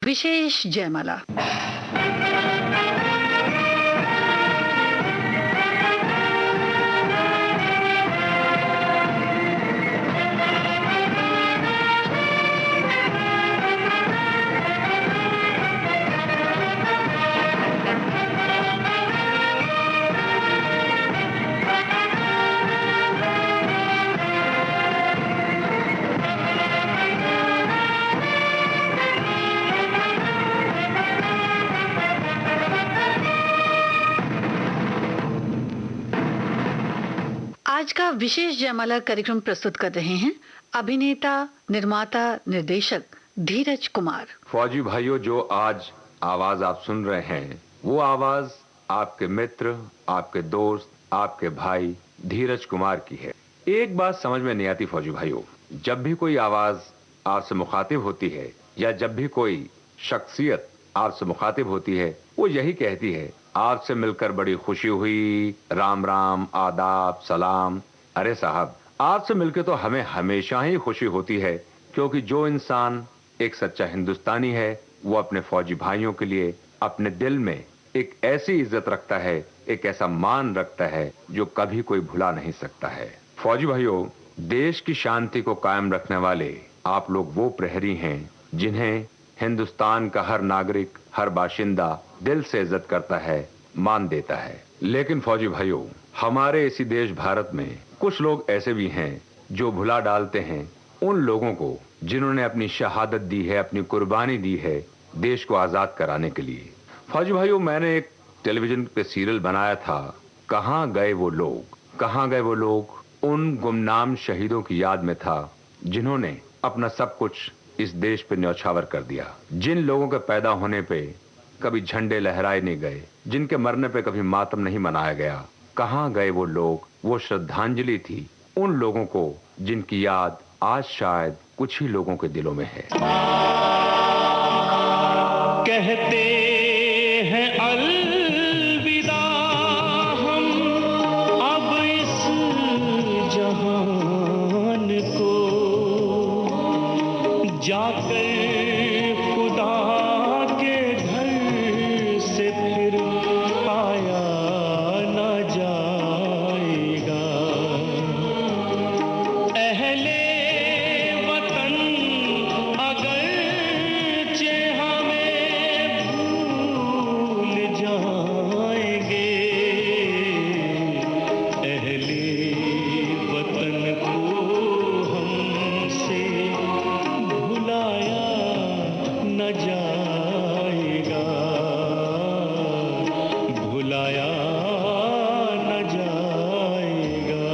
विशेष जयमाला। आज का विशेष जयमाला कार्यक्रम प्रस्तुत कर रहे हैं अभिनेता, निर्माता, निर्देशक धीरज कुमार। फौजी भाइयों, जो आज आवाज आप सुन रहे हैं वो आवाज आपके मित्र, आपके दोस्त, आपके भाई धीरज कुमार की है। एक बात समझ में नहीं आती फौजी भाइयों, जब भी कोई आवाज आपसे मुखातिब होती है या जब भी कोई शख्सियत आपसे मुखातिब होती है, वो यही कहती है, आपसे मिलकर बड़ी खुशी हुई, राम राम, आदाब, सलाम। अरे साहब, आपसे मिलकर तो हमें हमेशा ही खुशी होती है, क्योंकि जो इंसान एक सच्चा हिंदुस्तानी है वो अपने फौजी भाइयों के लिए अपने दिल में एक ऐसी इज्जत रखता है, एक ऐसा मान रखता है जो कभी कोई भुला नहीं सकता है। फौजी भाइयों, देश की शांति को कायम रखने वाले आप लोग वो प्रहरी हैं जिन्हें हिंदुस्तान का हर नागरिक, हर बाशिंदा दिल से इज्जत करता है, मान देता है। लेकिन फौजी भाइयों, हमारे इसी देश भारत में कुछ लोग ऐसे भी हैं जो भुला डालते हैं उन लोगों को जिन्होंने अपनी शहादत दी है, अपनी कुर्बानी दी है देश को आजाद कराने के लिए। फौजी भाइयों, मैंने एक टेलीविजन पे सीरियल बनाया था, कहां गए वो लोग। कहां गए वो लोग उन गुमनाम शहीदों की याद में था जिन्होंने अपना सब कुछ इस देश पे न्यौछावर कर दिया, जिन लोगों के पैदा होने पे कभी झंडे लहराए नहीं गए, जिनके मरने पे कभी मातम नहीं मनाया गया। कहां गए वो लोग? वो श्रद्धांजलि थी उन लोगों को जिनकी याद आज शायद कुछ ही लोगों के दिलों में है। कहते हैं अलविदा हम अब इस जहान को, जाकर खुदा के घर से फिर आया न जाएगा। अहले वतन अगरचे हमें भूल जाएंगे, अहले वतन को हमसे भुलाया न जाएगा, भुलाया न जाएगा।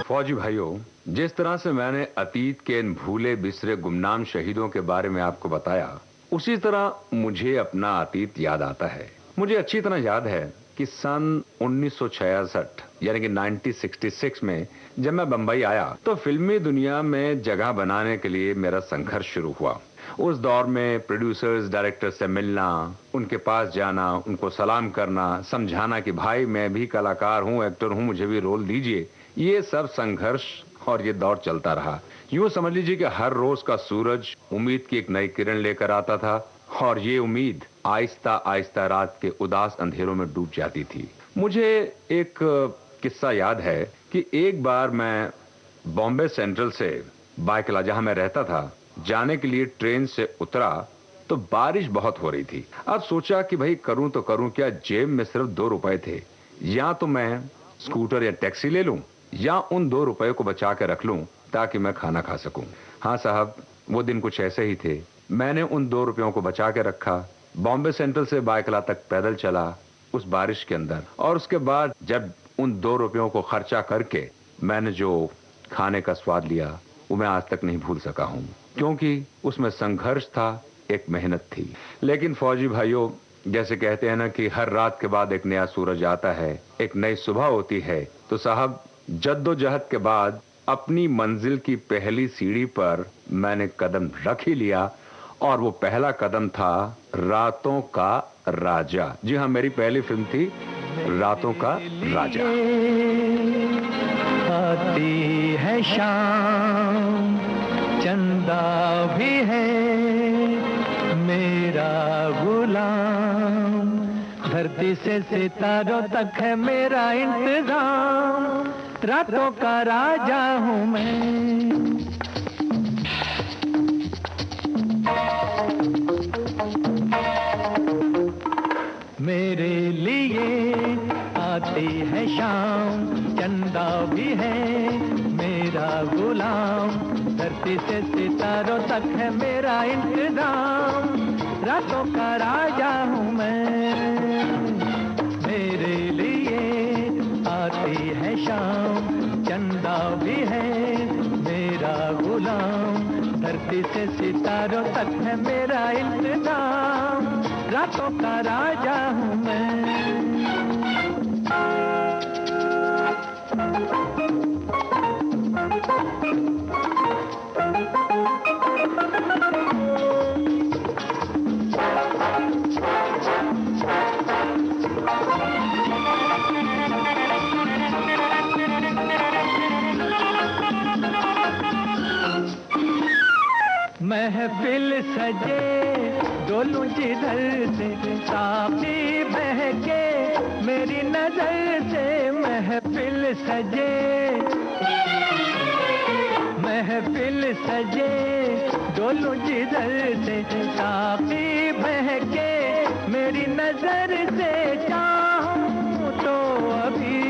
फौजी भाइयों, जिस तरह से मैंने अतीत के इन भूले बिसरे गुमनाम शहीदों के बारे में आपको बताया, उसी तरह मुझे अपना अतीत याद आता है। मुझे अच्छी तरह याद है कि सन 1966 यानी कि 1966 में जब मैं बंबई आया तो फिल्मी दुनिया में जगह बनाने के लिए मेरा संघर्ष शुरू हुआ। उस दौर में प्रोड्यूसर्स, डायरेक्टर से मिलना, उनके पास जाना, उनको सलाम करना, समझाना कि भाई मैं भी कलाकार हूं, एक्टर हूं, मुझे भी रोल दीजिए, ये सब संघर्ष और ये दौर चलता रहा। यूं समझ लीजिए कि हर रोज का सूरज उम्मीद की एक नई किरण लेकर आता था और ये उम्मीद आहिस्ता आहिस्ता रात के उदास अंधेरों में डूब जाती थी। मुझे एक किस्सा याद है कि एक बार मैं बॉम्बे सेंट्रल से बायकला, जहां मैं रहता था, जाने के लिए ट्रेन से उतरा तो बारिश बहुत हो रही थी। अब सोचा कि भाई करूं तो करूं क्या, जेब में सिर्फ 2 रुपए थे, या तो मैं स्कूटर या टैक्सी ले लूं या उन 2 रुपए को बचा के रख लूं ताकि मैं खाना खा सकूं। हाँ साहब, वो दिन कुछ ऐसे ही थे। मैंने उन 2 रुपयों को बचा के रखा, बॉम्बे सेंट्रल से बायकला तक पैदल चला उस बारिश के अंदर, और उसके बाद जब उन 2 रुपयों को खर्चा करके मैंने जो खाने का स्वाद लिया वो मैं आज तक नहीं भूल सका हूं, क्योंकि उसमें संघर्ष था, एक मेहनत थी। लेकिन फौजी भाइयों, जैसे कहते हैं ना कि हर रात के बाद एक नया सूरज आता है, एक नई सुबह होती है, तो साहब जद्दोजहद के बाद अपनी मंजिल की पहली सीढ़ी पर मैंने कदम रख ही लिया और वो पहला कदम था रातों का राजा। जी हाँ, मेरी पहली फिल्म थी रातों का राजा। आती है शाम, चंदा भी है मेरा गुलाम, धरती से सितारों तक है मेरा इंतजाम, रातों का राजा हूँ मैं। मेरे लिए आती है शाम, चंदा भी है मेरा गुलाम, धरती से सितारों तक है मेरा इंतजाम, रातों का राजा हूँ मैं। मेरे लिए आती है शाम, चंदा भी है मेरा गुलाम, धरती से सितारों तक है मेरा इंतजाम, रातों का राजा हूँ मैं। महफिल सजे डोलूं जिधर से, साफी बहके मेरी नजर से, महफिल सजे, महफिल सजे डोलूं जिधर से, साफी बहके मेरी नजर से, चाहूं तो अभी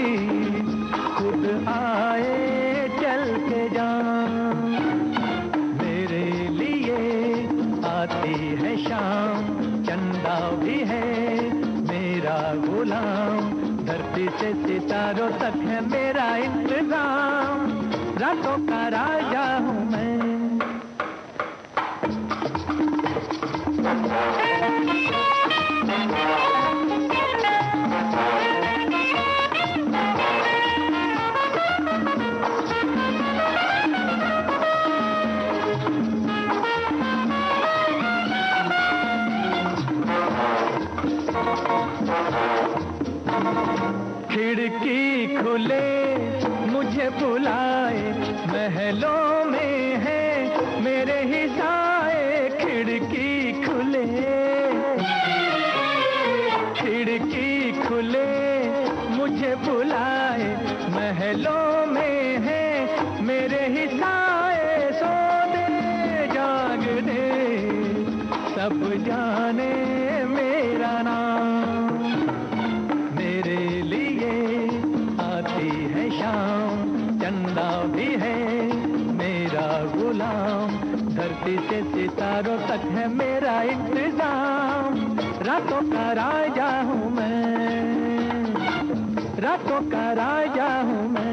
खुद आए चल के जाऊं। मेरे लिए आती है शाम, चंदा भी है मेरा गुलाम, धरती से सितारों तक है मेरा इंतजाम, रातों का राजा हूँ मैं। खिड़की खुले मुझे बुलाए, महलों में है मेरे ही साए, खिड़की खुले, खिड़की खुले मुझे बुलाए, महलों में है मेरे ही साए, सो दे जाग दे सब जाने मेरा नाम। मेरे लिए आती है शाम, चंदा भी है मेरा गुलाम, धरती से सितारों तक है मेरा इंतजाम, रातों का राजा हूँ मैं, रातों का राजा हूँ मैं।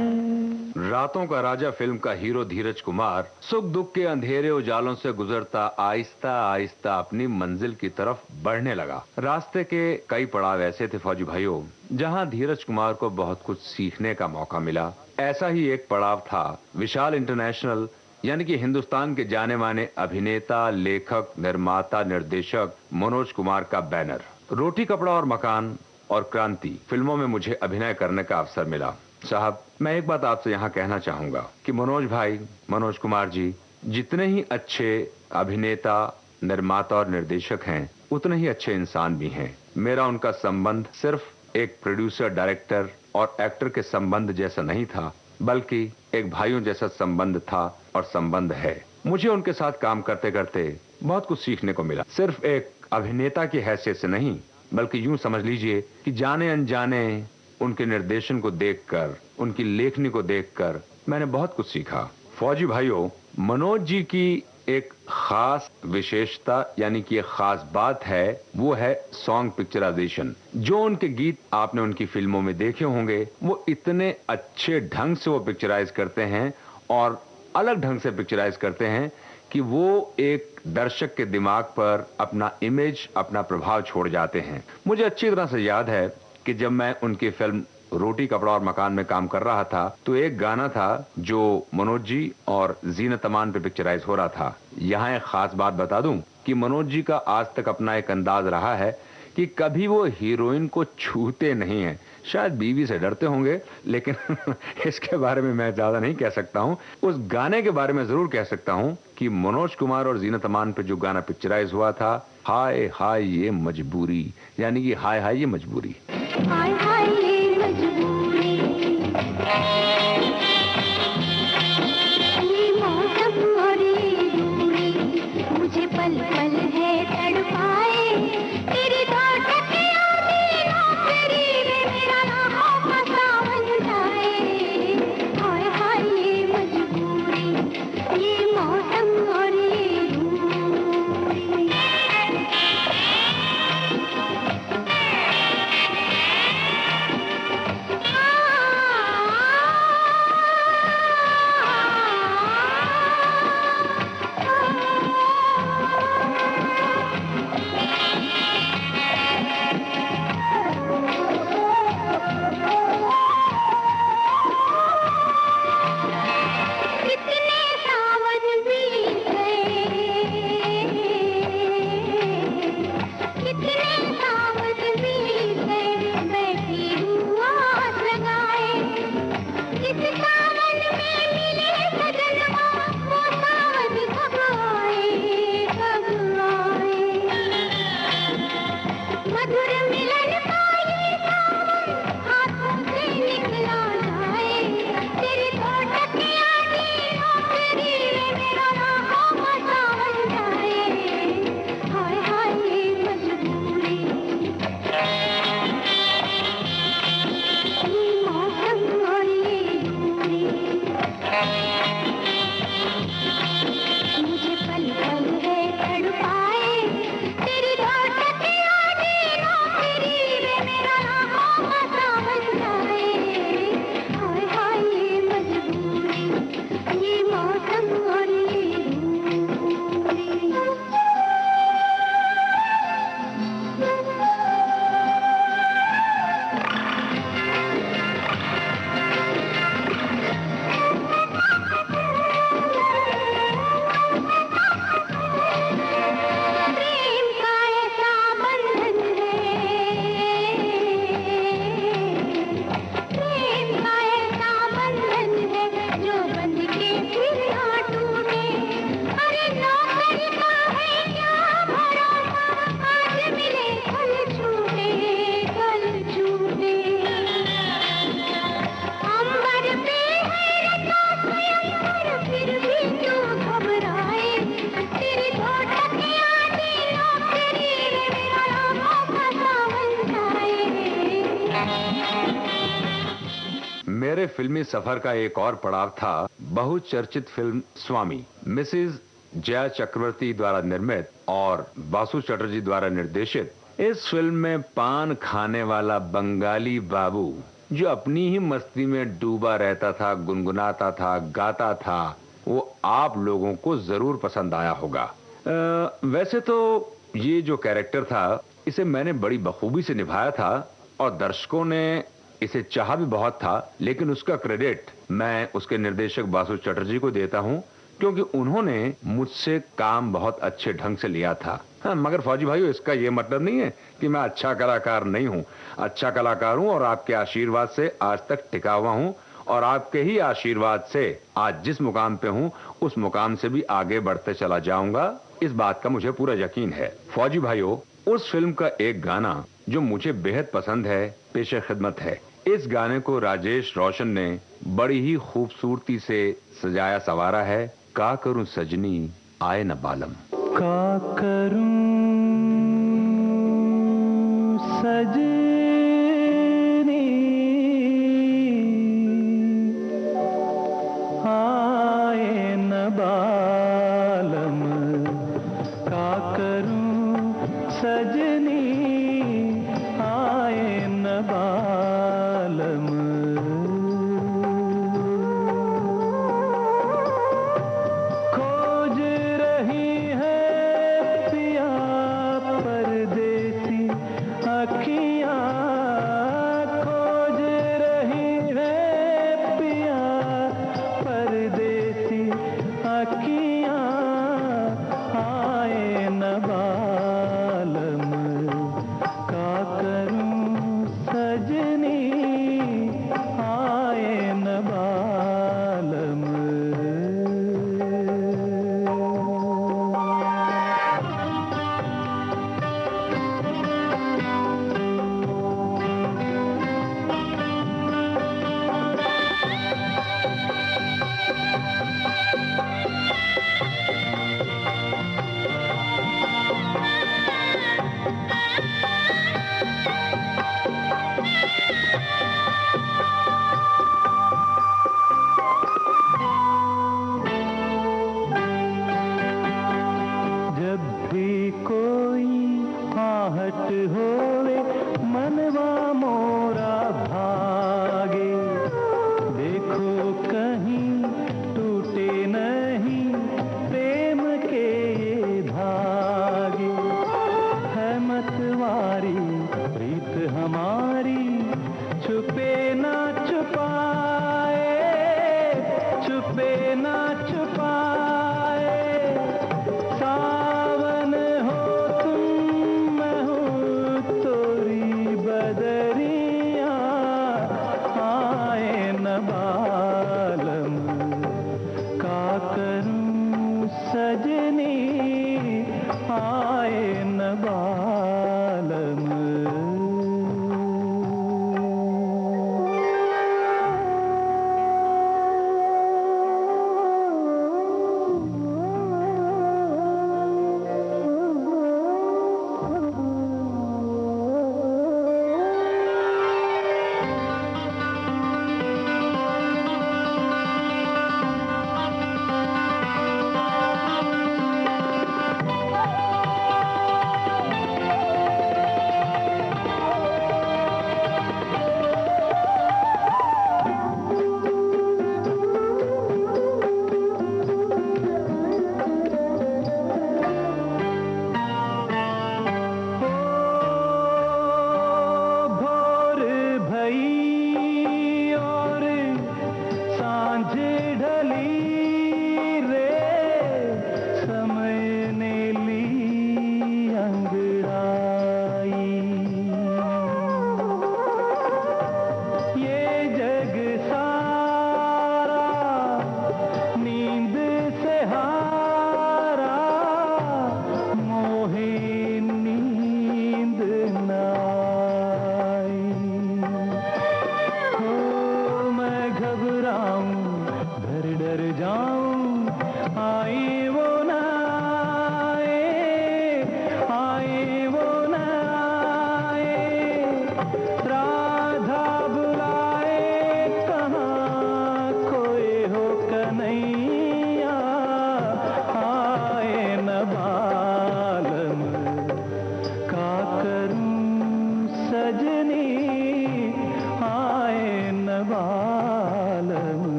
रातों का राजा फिल्म का हीरो धीरज कुमार सुख दुख के अंधेरे उजालों से गुजरता आहिस्ता आहिस्ता अपनी मंजिल की तरफ बढ़ने लगा। रास्ते के कई पड़ाव ऐसे थे फौजी भाइयों, जहां धीरज कुमार को बहुत कुछ सीखने का मौका मिला। ऐसा ही एक पड़ाव था विशाल इंटरनेशनल, यानी कि हिंदुस्तान के जाने माने अभिनेता, लेखक, निर्माता, निर्देशक मनोज कुमार का बैनर। रोटी कपड़ा और मकान और क्रांति फिल्मों में मुझे अभिनय करने का अवसर मिला। साहब, मैं एक बात आपसे यहाँ कहना चाहूंगा कि मनोज भाई, मनोज कुमार जी जितने ही अच्छे अभिनेता, निर्माता और निर्देशक हैं, उतने ही अच्छे इंसान भी हैं। मेरा उनका संबंध सिर्फ एक प्रोड्यूसर, डायरेक्टर और एक्टर के संबंध जैसा नहीं था, बल्कि एक भाइयों जैसा संबंध था और संबंध है। मुझे उनके साथ काम करते करते बहुत कुछ सीखने को मिला। सिर्फ एक अभिनेता की हैसियत से नहीं, बल्कि यूं समझ लीजिए कि जाने अनजाने उनके निर्देशन को देखकर, उनकी लेखनी को देखकर मैंने बहुत कुछ सीखा। फौजी भाइयों, मनोज जी की एक खास विशेषता यानी कि एक खास बात है, वो है सॉन्ग पिक्चराइजेशन। जो उनके गीत आपने उनकी फिल्मों में देखे होंगे, वो इतने अच्छे ढंग से वो पिक्चराइज करते हैं और अलग ढंग से पिक्चराइज करते हैं कि वो एक दर्शक के दिमाग पर अपना इमेज, अपना प्रभाव छोड़ जाते हैं। मुझे अच्छी तरह से याद है कि जब मैं उनकी फिल्म रोटी कपड़ा और मकान में काम कर रहा था तो एक गाना था जो मनोज जी और जीनत अमान पे पिक्चराइज हो रहा था। यहाँ एक खास बात बता दूं कि मनोज जी का आज तक अपना एक अंदाज रहा है कि कभी वो हीरोइन को छूते नहीं हैं। शायद बीवी से डरते होंगे, लेकिन इसके बारे में मैं ज्यादा नहीं कह सकता हूं। उस गाने के बारे में जरूर कह सकता हूं कि मनोज कुमार और जीनत अमान पे जो गाना पिक्चराइज हुआ था, हाय हाय ये मजबूरी, यानी कि हाय हाय ये मजबूरी। हाय हाय ये मजबूरी, ये मौसम और ये दूरी, मुझे पल पल है तड़पाए, तेरी धड़कन आने ना तेरी रे मेरा नाम सावन जाए। हाय हाय ये मजबूरी, ये मौसम और ये दूरी। मेरे फिल्मी सफर का एक और पड़ाव था बहुचर्चित फिल्म स्वामी, मिसेज जया चक्रवर्ती द्वारा निर्मित और बासु चटर्जी द्वारा निर्देशित। इस फिल्म में पान खाने वाला बंगाली बाबू जो अपनी ही मस्ती में डूबा रहता था, गुनगुनाता था, गाता था, वो आप लोगों को जरूर पसंद आया होगा। वैसे तो ये जो कैरेक्टर था इसे मैंने बड़ी बखूबी से निभाया था और दर्शकों ने इसे चाहा भी बहुत था, लेकिन उसका क्रेडिट मैं उसके निर्देशक बासु चटर्जी को देता हूं क्योंकि उन्होंने मुझसे काम बहुत अच्छे ढंग से लिया था। हाँ, मगर फौजी भाइयों, इसका यह मतलब नहीं है कि मैं अच्छा कलाकार नहीं हूं। अच्छा कलाकार हूं और आपके आशीर्वाद से आज तक टिका हुआ हूं और आपके ही आशीर्वाद से आज जिस मुकाम पे हूं उस मुकाम से भी आगे बढ़ते चला जाऊंगा, इस बात का मुझे पूरा यकीन है। फौजी भाइयों, उस फिल्म का एक गाना जो मुझे बेहद पसंद है, पेशे खिदमत है। इस गाने को राजेश रोशन ने बड़ी ही खूबसूरती से सजाया संवारा है। का करूं सजनी आए न बालम, का करूं सजनी आए न बालम, का करूं सजनी आए न बालम। खोज रही है पिया परदेसी अखियां, खोज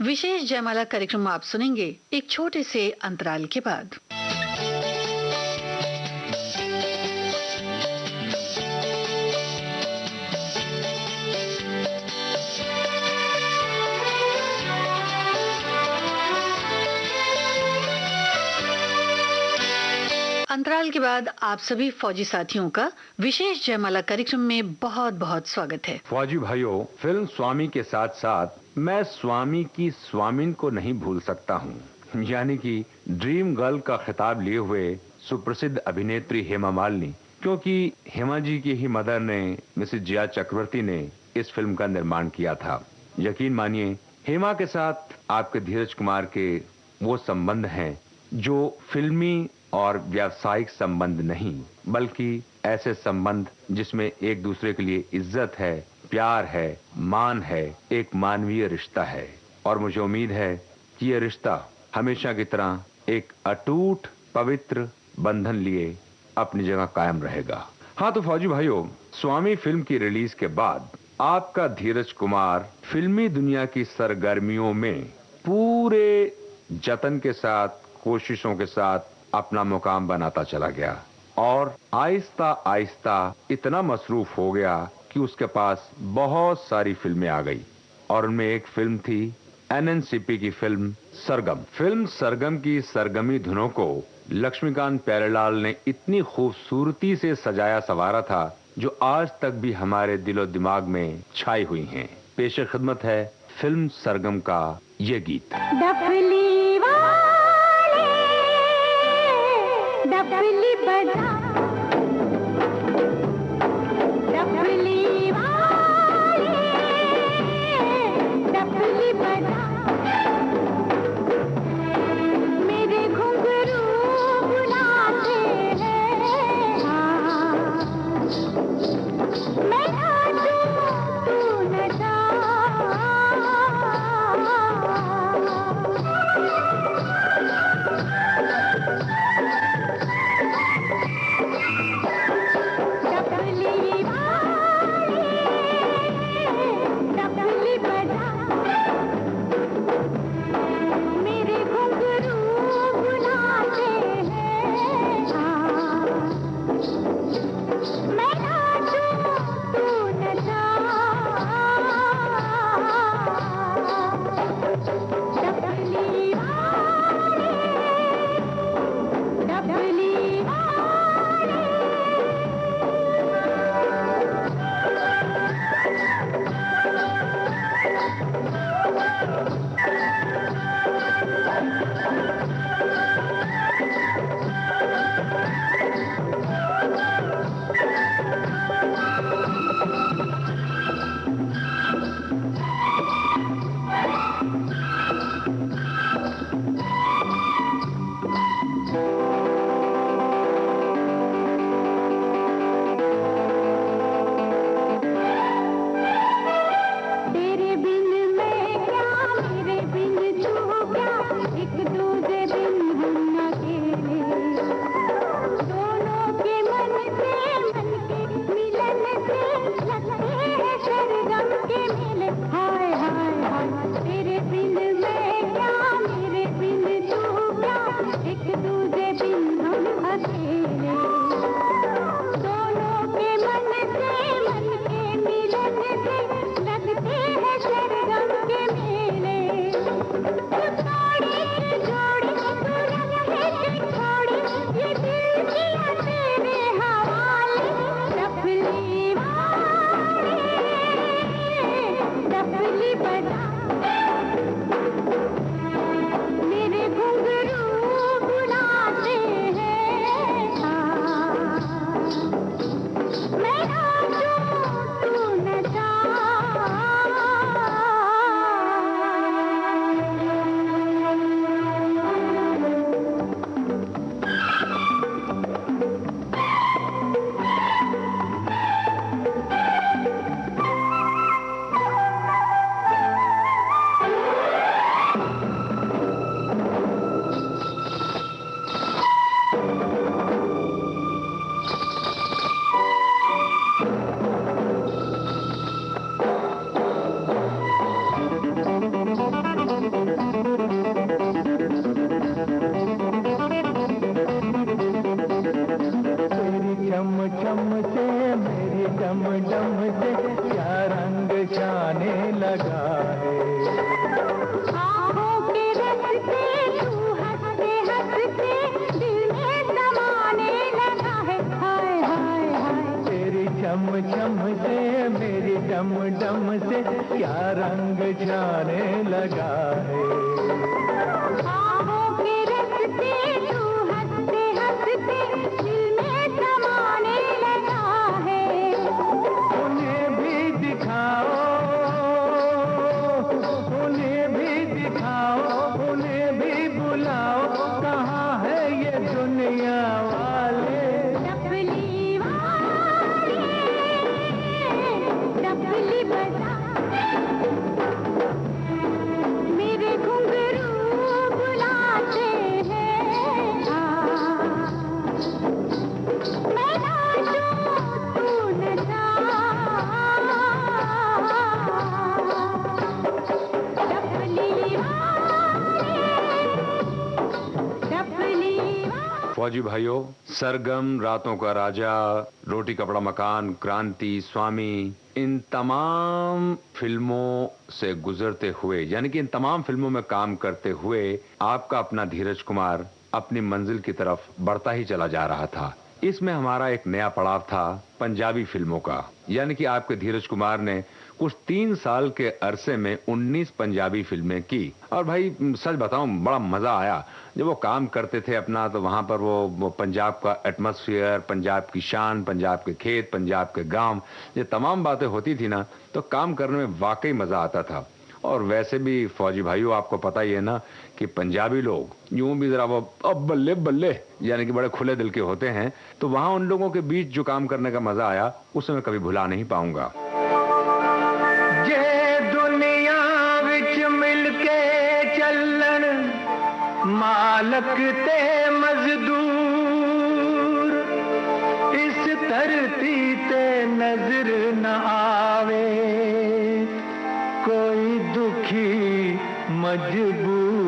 विशेष जयमाला कार्यक्रम आप सुनेंगे एक छोटे से अंतराल के बाद। अंतराल के बाद आप सभी फौजी साथियों का विशेष जयमाला कार्यक्रम में बहुत बहुत स्वागत है। फौजी भाइयों, फिल्म स्वामी के साथ साथ मैं स्वामी की स्वामिन को नहीं भूल सकता हूँ, यानी कि ड्रीम गर्ल का खिताब लिए हुए सुप्रसिद्ध अभिनेत्री हेमा मालिनी, क्योंकि हेमा जी की ही मदर ने, मिसेस जिया चक्रवर्ती ने इस फिल्म का निर्माण किया था। यकीन मानिए, हेमा के साथ आपके धीरज कुमार के वो संबंध हैं जो फिल्मी और व्यावसायिक संबंध नहीं, बल्कि ऐसे संबंध जिसमें एक दूसरे के लिए इज्जत है, प्यार है, मान है, एक मानवीय रिश्ता है। और मुझे उम्मीद है कि यह रिश्ता हमेशा की तरह एक अटूट पवित्र बंधन लिए अपनी जगह कायम रहेगा। हाँ तो फौजी भाइयों, स्वामी फिल्म की रिलीज के बाद आपका धीरज कुमार फिल्मी दुनिया की सरगर्मियों में पूरे जतन के साथ, कोशिशों के साथ अपना मुकाम बनाता चला गया और आहिस्ता आहिस्ता इतना मसरूफ हो गया कि उसके पास बहुत सारी फिल्में आ गई और उनमें एक फिल्म थी एनएनसीपी की फिल्म सरगम। फिल्म सरगम की सरगमी धुनों को लक्ष्मीकांत प्यारेलाल ने इतनी खूबसूरती से सजाया संवारा था जो आज तक भी हमारे दिलो दिमाग में छाई हुई हैं। पेश खिदमत है फिल्म सरगम का ये गीत। डफली बजा, डफली वाले, डफली बजा, मेरे घुंघरू बुलाते हैं, मैं नाचूं तू नचा। तेरे बिन आँखों के रस्ते तू हंसते हंसते दिल में समाने लगा है, हाय हाय हाय। तेरी चम चम से मेरी डम डम से क्या रंग जाने लगा है। आँखों के रस्ते तू हंसते हंसते दिल में समाने लगा है। उन्हें भी दिखाओ, उन्हें भी दिखाओ, उन्हें भी बुलाओ, कहाँ है ये दुनिया वाले। डफली वाले, डफली बजा, मेरे घुंघरू बुलाते हैं। मैं नाचूं तू नचा, डफली वाले, डफली वाले। फौजी भाइयों, सरगम, रातों का राजा, रोटी कपड़ा मकान, क्रांति, स्वामी, इन तमाम फिल्मों से गुजरते हुए, यानी कि इन तमाम फिल्मों में काम करते हुए आपका अपना धीरज कुमार अपनी मंजिल की तरफ बढ़ता ही चला जा रहा था। इसमें हमारा एक नया पड़ाव था पंजाबी फिल्मों का, यानी कि आपके धीरज कुमार ने कुछ 3 साल के अरसे में 19 पंजाबी फिल्में की। और भाई सच बताऊं, बड़ा मजा आया जब वो काम करते थे अपना, तो वहां पर वो पंजाब का एटमॉस्फेयर, पंजाब की शान, पंजाब के खेत, पंजाब के गांव, ये तमाम बातें होती थी ना, तो काम करने में वाकई मजा आता था। और वैसे भी फौजी भाइयों, आपको पता ही है ना कि पंजाबी लोग यूं भी जरा वो अब बल्ले बल्ले, यानी कि बड़े खुले दिल के होते हैं। तो वहां उन लोगों के बीच जो काम करने का मजा आया, उसे मैं कभी भुला नहीं पाऊंगा। जे दुनिया विच मिल के चलन, मालक ते मजदूर, इस धरती ते नजर न आवे कोई दुखी मजबूर,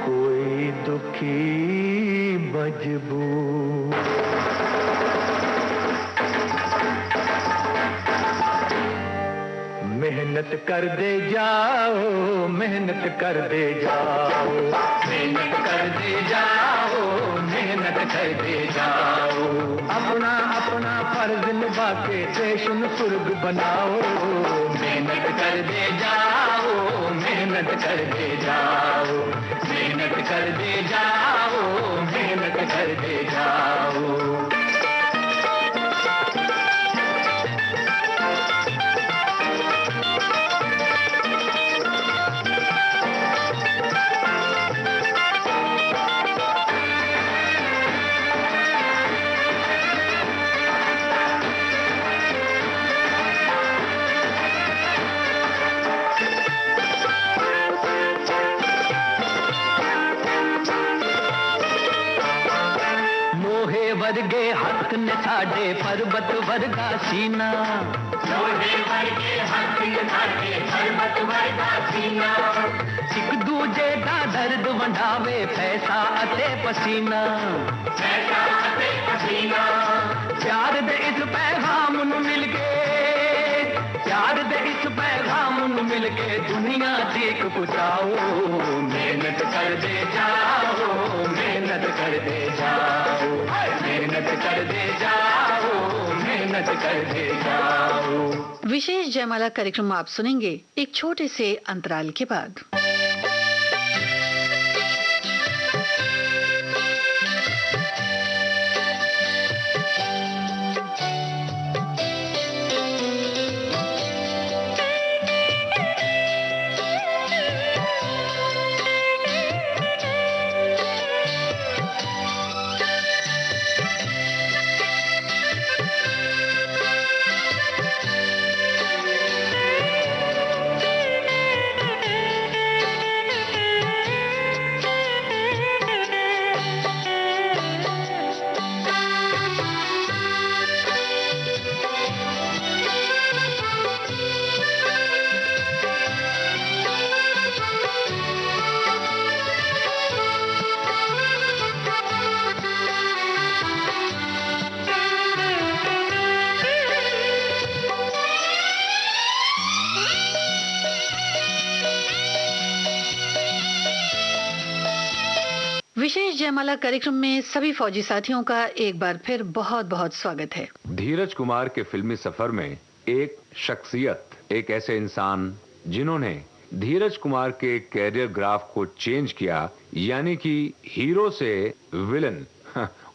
कोई दुखी मजबूर। मेहनत कर दे जाओ, मेहनत कर दे जाओ, मेहनत कर दे जाओ, मेहनत कर दे जाओ। अपना अपना फर्ज निभा के देश ਨੂੰ सुर्ग बनाओ। मेहनत कर दे जाओ, मेहनत कर दे जाओ, मेहनत कर दे जाओ, मेहनत कर दे जाओ। वर्गे हक ने साडे पर्वत वर्गा सीना, लोहे वर्गे हक ने साडे पर्वत वर्गा सीना। एक दूजे दा दर्द वंडावे पैसा अते पसीना, पैसा अते पसीना। प्यार दे इस पैगाम नू मिल के, प्यार दे इस पैगाम नू मिल के दुनिया तक पहुंचाओ। मेहनत कर दे जाओ, मेहनत कर दे जाओ, मेहनत कर दे जाओ, मेहनत कर दे जाओ। विशेष जयमाला कार्यक्रम आप सुनेंगे एक छोटे से अंतराल के बाद। विशेष जयमाला कार्यक्रम में सभी फौजी साथियों का एक बार फिर बहुत बहुत स्वागत है। धीरज कुमार के फिल्मी सफर में एक शख्सियत, एक ऐसे इंसान जिन्होंने धीरज कुमार के कैरियर ग्राफ को चेंज किया, यानी कि हीरो से विलन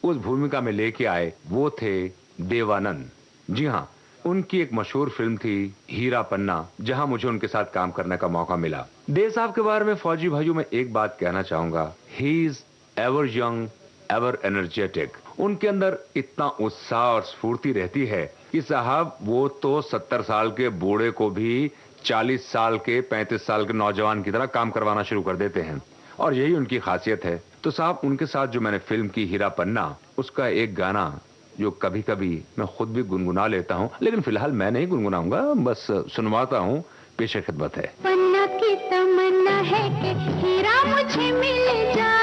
उस भूमिका में लेके आए, वो थे देवानंद। जी हाँ, उनकी एक मशहूर फिल्म थी हीरा पन्ना, जहां मुझे उनके साथ काम करने का मौका मिला। देव साहब के बारे में फौजी भाइयों में एक बात कहना चाहूंगा, he is ever young, ever energetic. उनके अंदर इतना उत्साह और स्फूर्ति रहती है कि साहब वो तो 70 साल के बूढ़े को भी 40 साल के, 35 साल के नौजवान की तरह काम करवाना शुरू कर देते हैं, और यही उनकी खासियत है। तो साहब उनके साथ जो मैंने फिल्म की हीरा पन्ना, उसका एक गाना जो कभी कभी मैं खुद भी गुनगुना लेता हूँ, लेकिन फिलहाल मैं नहीं गुनगुनाऊंगा, बस सुनवाता हूँ, पेशे खिदमत है। पन्ना की तमन्ना है कि हीरा मुझे मिल जाए,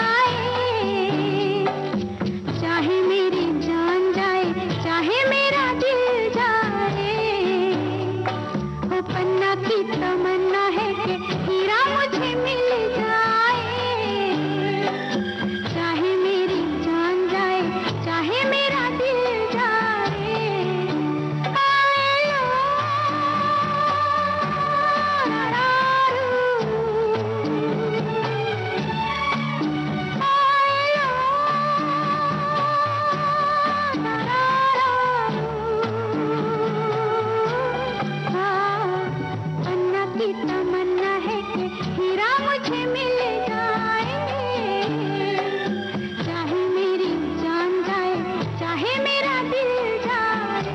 चाहे मेरी जान जाए, चाहे मेरा दिल जाए। वो पन्ना की तमन्ना है कि हीरा मुझे मिल जाए, चाहे मेरी जान जाए, चाहे मेरा दिल जाए। पन्ना की तमन्ना है कि हीरा मुझे मिल जाए, चाहे मेरी जान जाए, चाहे मेरा दिल जाए।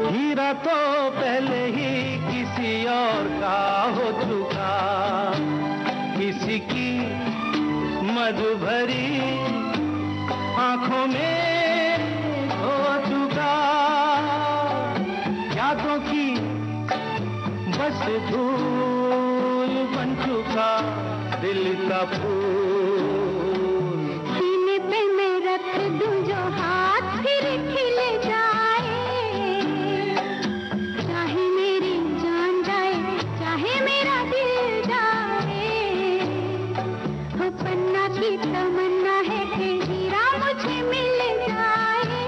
हीरा तो पहले ही किसी और का हो चुका, किसी की मधु भरी आंखों में हो चुका, यादों की बस धूल बन चुका दिल का फूल। सीने पे मैं रख दूं जो हाथ फिर खिल जाए, चाहे मेरी जान जाए, चाहे मेरा दिल जाए। वो पन्ना की तमन्ना है कि हीरा मुझे मिल जाए,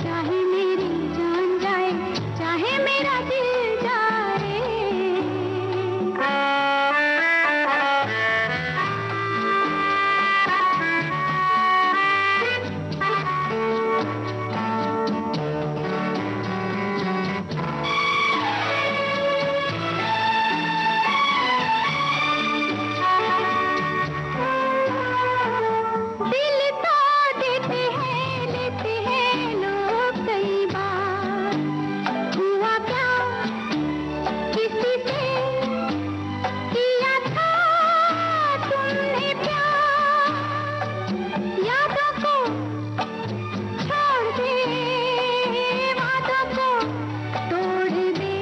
चाहे मेरी जान जाए, चाहे मेरा दिल जाए। दिल तो देते हैं, लेते हैं लोग कई बार। हुआ क्या किसी से किया था तुमने प्यार, यादों को छोड़ दे, वादों को तोड़ दे।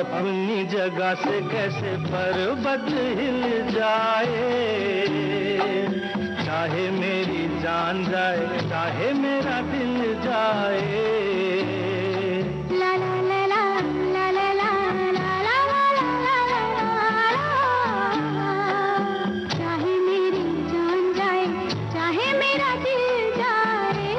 अपनी जगह से कैसे पर्वत हिल जाए, चाहे मेरी जान जाए, चाहे मेरा दिल जाए। ला ला ला ला ला ला ला ला ला ला ला ला। चाहे मेरी जान जाए, चाहे मेरा दिल जाए।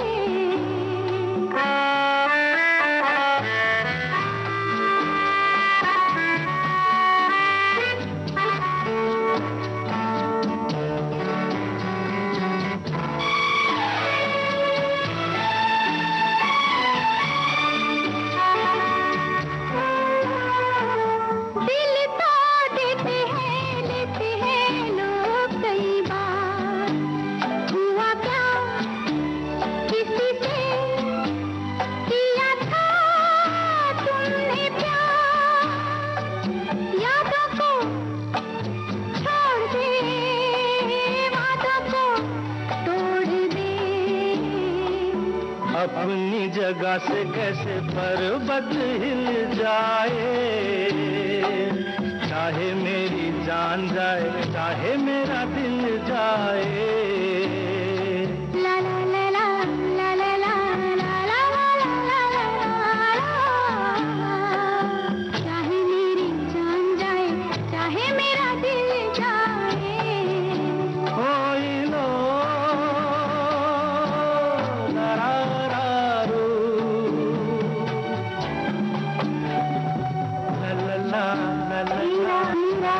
अपनी जगह से कैसे पर्वत हिल जाए, चाहे मेरी जान जाए, चाहे मेरा दिल जाए। ला ला ला ला ला ला ला ला ला ला ला, चाहे मेरी जान जाए, चाहे मेरा दिल जाए। ओए लो ला रा रा रो, ला ला ला ला ला हीरा हीरा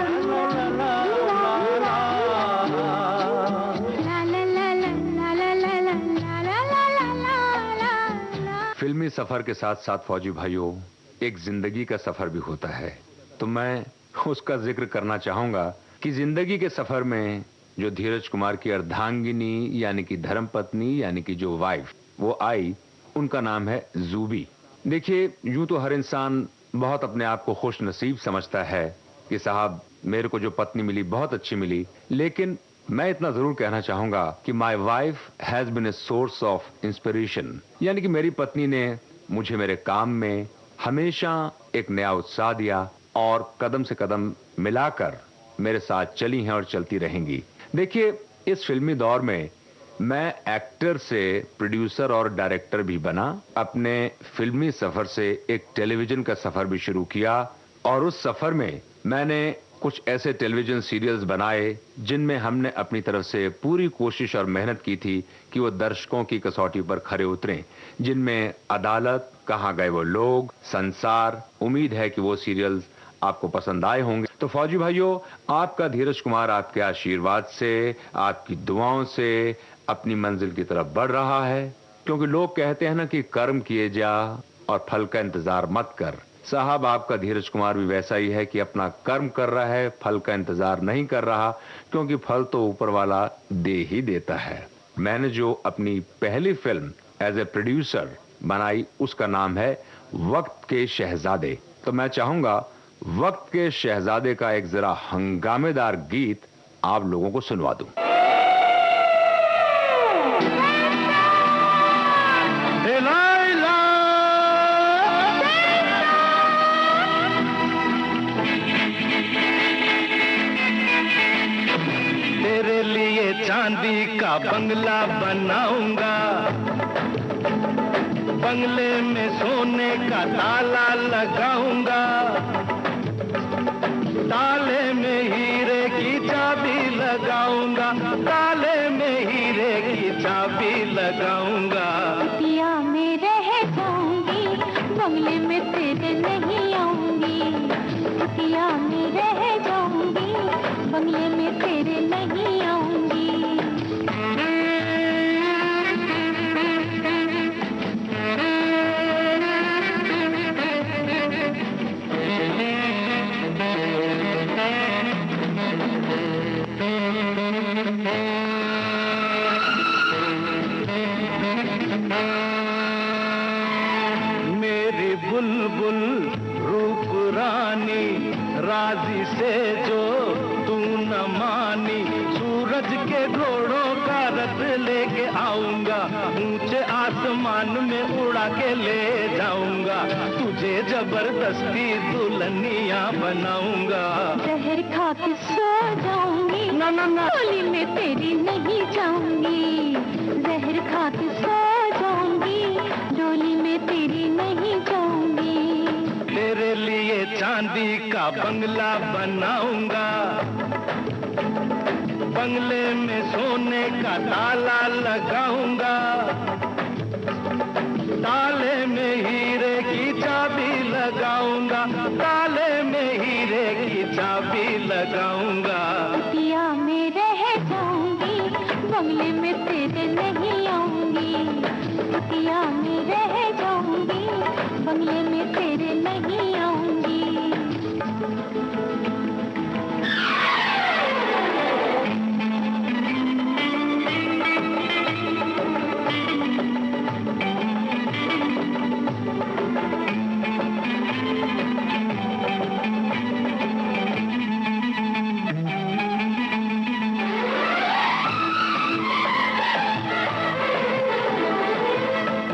ला ला ला ला। फिल्मी सफर के साथ साथ फौजी भाइयों एक जिंदगी का सफर भी होता है, तो मैं उसका जिक्र करना चाहूंगा कि जिंदगी के सफर में जो धीरज कुमार की अर्धांगिनी यानी कि धर्मपत्नी यानी कि जो वाइफ वो आई, उनका नाम है जूबी। देखिए, यूं तो हर इंसान बहुत अपने आप को खुश नसीब समझता है कि साहब मेरे को जो पत्नी मिली बहुत अच्छी मिली, लेकिन मैं इतना जरूर कहना चाहूंगा कि my wife has been a source of inspiration, यानी कि मेरी पत्नी ने मुझे मेरे काम में हमेशा एक नया उत्साह दिया और कदम से कदम मिलाकर मेरे साथ चली हैं और चलती रहेंगी। देखिए, इस फिल्मी दौर में मैं एक्टर से प्रोड्यूसर और डायरेक्टर भी बना, अपने फिल्मी सफर से एक टेलीविजन का सफर भी शुरू किया और उस सफर में मैंने कुछ ऐसे टेलीविजन सीरियल्स बनाए जिनमें हमने अपनी तरफ से पूरी कोशिश और मेहनत की थी कि वो दर्शकों की कसौटी पर खरे उतरें, जिनमें अदालत, कहां गए वो लोग, संसार। उम्मीद है कि वो सीरियल्स आपको पसंद आए होंगे। तो फौजी भाइयों, आपका धीरज कुमार आपके आशीर्वाद से, आपकी दुआओं से अपनी मंजिल की तरफ बढ़ रहा है, क्योंकि लोग कहते हैं ना कि कर्म किए जा और फल का इंतजार मत कर। साहब, आपका धीरज कुमार भी वैसा ही है कि अपना कर्म कर रहा है, फल का इंतजार नहीं कर रहा, क्योंकि फल तो ऊपर वाला दे ही देता है। मैंने जो अपनी पहली फिल्म एज ए प्रोड्यूसर बनाई उसका नाम है वक्त के शहजादे। तो मैं चाहूंगा वक्त के शहजादे का एक जरा हंगामेदार गीत आप लोगों को सुनवा दूं। तेरे लिए चांदी का बंगला बनाऊंगा, बंगले में सोने का ताला लगाऊंगा, ताले में हीरे की चाबी लगाऊंगा, ताले में हीरे की चाबी लगाऊंगा। कुटिया में रह जाऊंगी, बंगले में तेरे नहीं आऊंगी। कुटिया में रह जाऊंगी, बंगले में तेरे नहीं आऊंगी। मेरी बुलबुल रूप रानी, राजी से जो तू न मानी, सूरज के घोड़ों का रथ लेके आऊंगा, ऊंचे आसमान में उड़ा के ले जाऊंगा, तुझे जबरदस्ती दुल्हनिया बनाऊंगा। जहर खा के सो जाऊंगी, ना ना ना, डोली में तेरी नहीं जाऊंगी। जहर खा के सो जाऊंगी, डोली में तेरी नहीं जाऊंगी। तेरे लिए चांदी का बंगला बनाऊंगा, बंगले में सोने का ताला लगाऊंगा, ताले में हीरे की चाबी लगाऊंगा, ताले में हीरे की चाबी लगाऊंगा। कुटिया में रह जाऊंगी, बंगले में तेरे नहीं आऊंगी। कुटिया में रह जाऊंगी, बंगले में तेरे नहीं आऊंगी।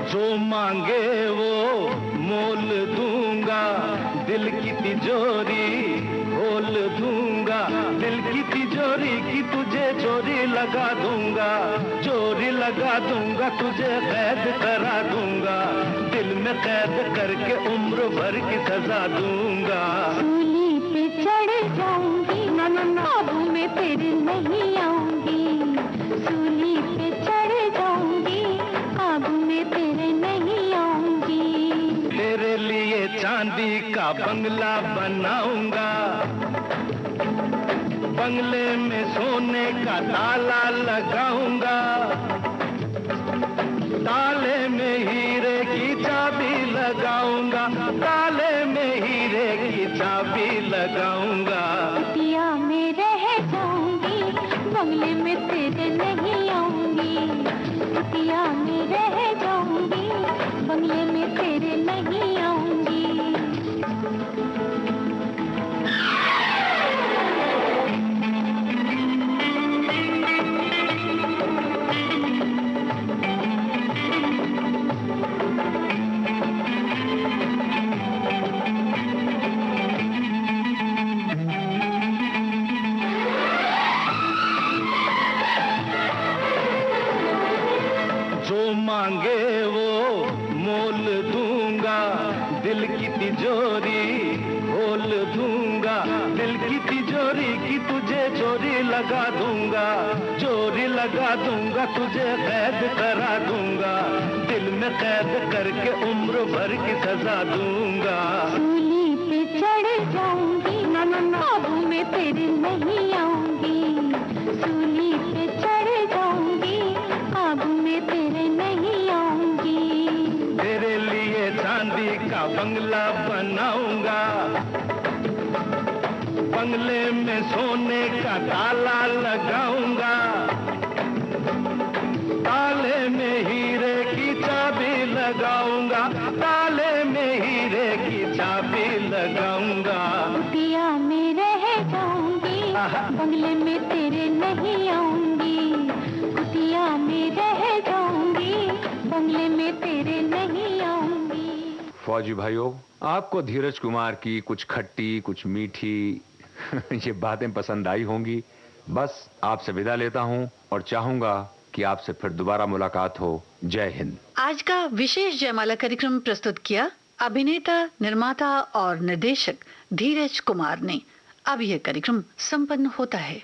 जो मांगे वो मोल दूंगा, दिल की तिजोरी खोल दूंगा, दिल की तिजोरी की तुझे चोरी लगा दूंगा, चोरी लगा दूंगा, तुझे कैद करा दूंगा, दिल में कैद करके उम्र भर की सजा दूंगा। सूली पे चढ़ जाऊंगी, काबू में फिर नहीं आऊंगी, सूली पे चढ़ जाऊंगी, काबू में फिर नहीं आऊंगी। तेरे लिए चांदी का बंगला बनाऊंगा, बंगले में सोने का ताला लगाऊंगा, ताले में हीरे की चाबी लगाऊंगा, ताले में हीरे की चाबी लगाऊंगा। कुटिया में रह जाऊंगी, बंगले में तेरे नहीं आऊंगी, कुटिया में रह जाऊंगी, बंगले में तेरे नहीं आऊंगी। मांगे वो मोल दूंगा, दिल की तिजोरी खोल दूंगा, दिल की तिजोरी की तुझे चोरी लगा दूंगा, चोरी लगा दूंगा, तुझे कैद करा दूंगा, दिल में कैद करके उम्र भर की सजा दूंगा। सूली पे चढ़ जाऊंगी, काबू में फिर नहीं आऊंगी, सूली पे चढ़ जाऊंगी, काबू में फिर नहीं आऊंगी। तेरे लिए चांदी का बंगला बनाऊंगा, बंगले में सोने का ताला लगाऊंगा, ताले में हीरे की चाबी लगाऊंगा, ताले में हीरे की चाबी लगाऊंगा। कुटिया में रह जाऊंगी, बंगले में तेरे नहीं आऊंगी, कुटिया में रह जाऊंगी, बंगले में तेरे नहीं आऊंगी। फौजी भाइयों, आपको धीरज कुमार की कुछ खट्टी कुछ मीठी ये बातें पसंद आई होंगी। बस आपसे विदा लेता हूं और चाहूंगा कि आपसे फिर दोबारा मुलाकात हो। जय हिंद। आज का विशेष जयमाला कार्यक्रम प्रस्तुत किया अभिनेता, निर्माता और निर्देशक धीरज कुमार ने। अब यह कार्यक्रम संपन्न होता है।